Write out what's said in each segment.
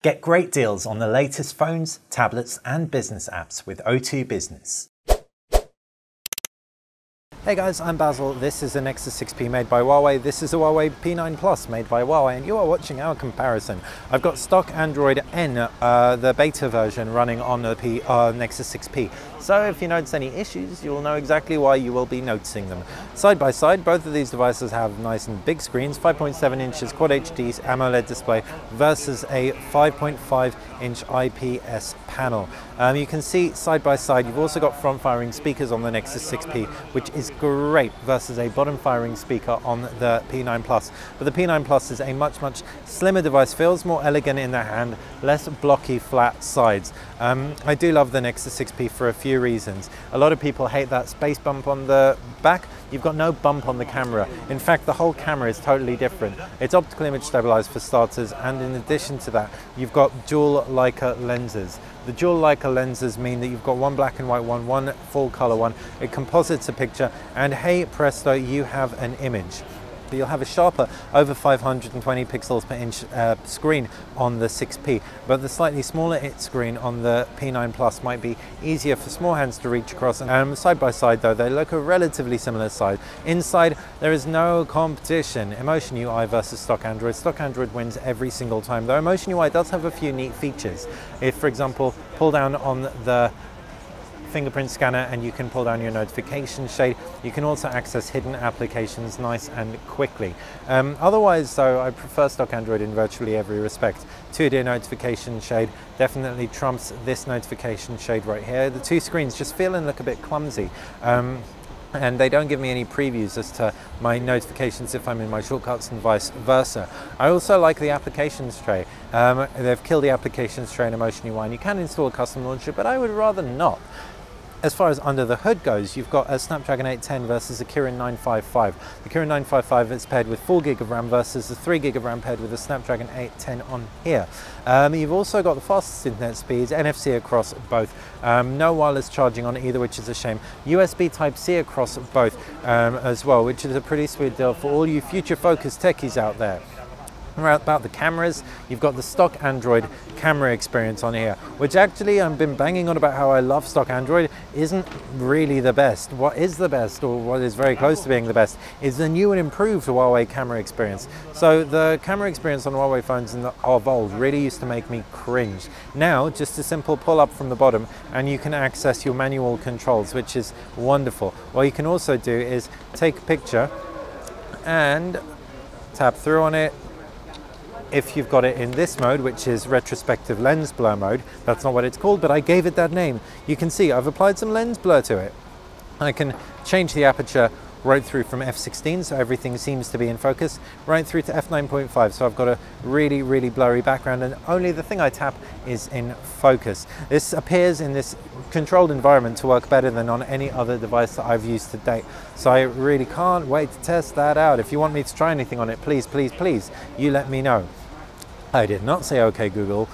Get great deals on the latest phones, tablets and business apps with O2 Business. Hey guys, I'm Basil. This is a Nexus 6P made by Huawei. This is a Huawei P9 Plus made by Huawei, and you are watching our comparison. I've got stock Android N, the beta version, running on the Nexus 6P. So if you notice any issues, you'll know exactly why you will be noticing them. Side by side, both of these devices have nice and big screens, 5.7 inches Quad HD AMOLED display versus a 5.5 inch IPS panel. You can see side by side, you've also got front firing speakers on the Nexus 6P, which is great versus a bottom firing speaker on the P9 Plus. But the P9 Plus is a much slimmer device, feels more elegant in the hand, less blocky flat sides. I do love the Nexus 6P for a few reasons. A lot of people hate that space bump on the back. You've got no bump on the camera. In fact, the whole camera is totally different. It's optical image stabilized for starters, and in addition to that, you've got dual Leica lenses. The dual Leica lenses mean that you've got one black and white one full color one. It composites a picture, and hey presto, you have an image. You'll have a sharper, over 520 pixels per inch screen on the 6P, but the slightly smaller screen on the P9 Plus might be easier for small hands to reach across. Side by side though, they look a relatively similar size. Inside, there is no competition. Emotion UI versus stock Android. Stock Android wins every single time, though Emotion UI does have a few neat features. If, for example, pull down on the fingerprint scanner and you can pull down your notification shade. You can also access hidden applications nice and quickly. Otherwise though, I prefer stock Android in virtually every respect. 2D notification shade definitely trumps this notification shade right here. The two screens just feel and look a bit clumsy. And they don't give me any previews as to my notifications if I'm in my shortcuts and vice versa. I also like the applications tray. They've killed the applications tray in Emotion UI, and you can install a custom launcher, but I would rather not. As far as under the hood goes, you've got a Snapdragon 810 versus a Kirin 955. The Kirin 955 is paired with 4 GB of RAM versus the 3 GB of RAM paired with the Snapdragon 810 on here. You've also got the fastest internet speeds, NFC across both. No wireless charging on either, which is a shame. USB Type-C across both as well, which is a pretty sweet deal for all you future-focused techies out there. About the cameras, you've got the stock Android camera experience on here, which actually I've been banging on about how I love stock Android, isn't really the best. What is the best, or what is very close to being the best, is the new and improved Huawei camera experience. So the camera experience on Huawei phones of old really used to make me cringe. Now, just a simple pull up from the bottom and you can access your manual controls, which is wonderful. What you can also do is take a picture and tap through on it. If you've got it in this mode, which is retrospective lens blur mode, that's not what it's called, but I gave it that name. You can see I've applied some lens blur to it. I can change the aperture right through from f16, so everything seems to be in focus, right through to f9.5, so I've got a really blurry background, and only the thing I tap is in focus. This appears in this controlled environment to work better than on any other device that I've used to date, so I really can't wait to test that out. If you want me to try anything on it, please, you let me know. I did not say okay Google.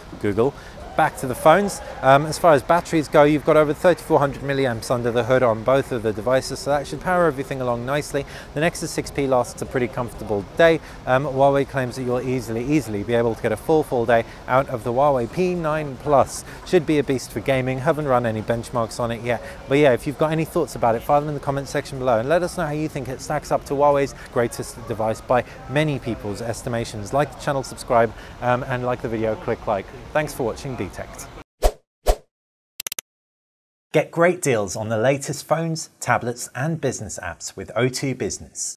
Back to the phones. As far as batteries go, you've got over 3400 milliamps under the hood on both of the devices, so that should power everything along nicely. The Nexus 6P lasts a pretty comfortable day. Huawei claims that you'll easily be able to get a full day out of the Huawei P9 Plus. Should be a beast for gaming. Haven't run any benchmarks on it yet, but yeah, if you've got any thoughts about it, file them in the comment section below and let us know how you think it stacks up to Huawei's greatest device by many people's estimations. Like the channel, subscribe, and like the video, click like. Thanks for watching Detect. Get great deals on the latest phones, tablets and business apps with O2 Business.